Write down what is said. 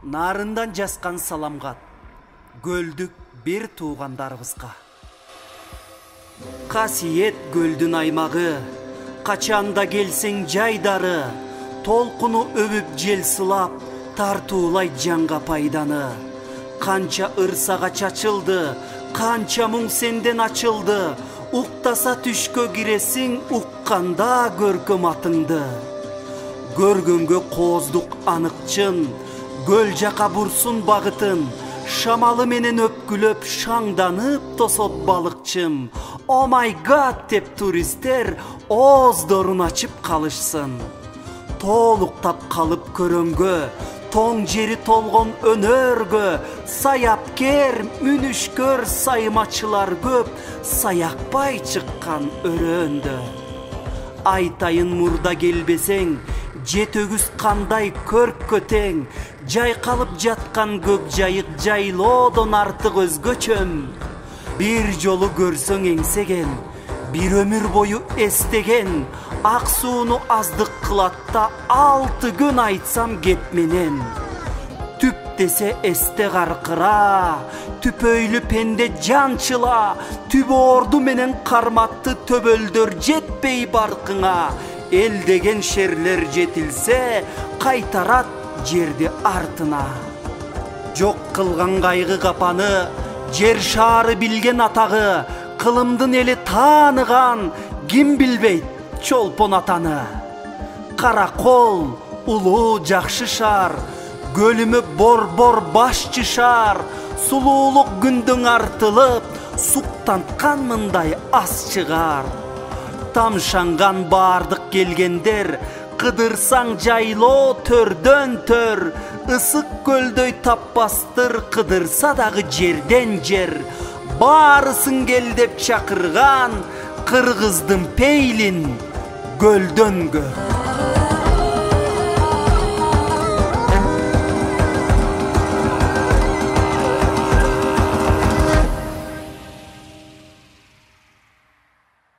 Нарындан жасқан саламғат, гөлдік бір туғандарыбызға. Қасиет гөлдің аймағы, қачанда келсең жайдары, толқыны өбіп жел сылап, тартуулай жанға пайданы. Қанша ырсаға чачылды, қанша мұң сенден açılды, уқтаса түшкө киресің, уққанда көркөм атыңды. Көргөнгө қоздық анықчын, гөл жақа бұрсын бағытын, шамалы менен өпкүлөп шаңданып тосоп балықчым. О май гад деп туристер оздорун ачып қалышсын. Толуктап қалып көрөнгө, тоң жери толгон өнөргө, саяпкер, мүнүшкөр саймачылар көп, саякпай чыккан өрөөндө. Айтайын мурда келбесең, жетөгүз кандай көрккө тең, жайкалып жаткан көк жайык жайлоодон артык өзгөчөм. Бир жолу көрсөң эңсеген, бир өмүр бою эстеген, ак сууну аздык кылат да 6 күн айтсам кеп менен. Түп десе эсте каркыра, түпөйлү пенде жанчыла, түбөөрду менен карматты төбөлдөр жетпей баркыңа. Эл деген шерлер жетилсе, кайтарат жерди артына. Жок кылган кайгы капаны, жер шаары билген атагы, кылымдын эли тааныган, ким билбейт чолпон атаны. Каракол, улуу жакшы шаар, көлүмү бор-бор башчы шаар, сулуулук күндүң артылып, суктанткан мындай ас чыгар. Тамшанган бардык келгендер, кыдырсаң жайлоо төрдөн төр, ысык көлдөй таппастыр, кыдырса дагы жерден жер. Баарысын кел деп чакырган, кыргыздын пейлин көлдөн көр.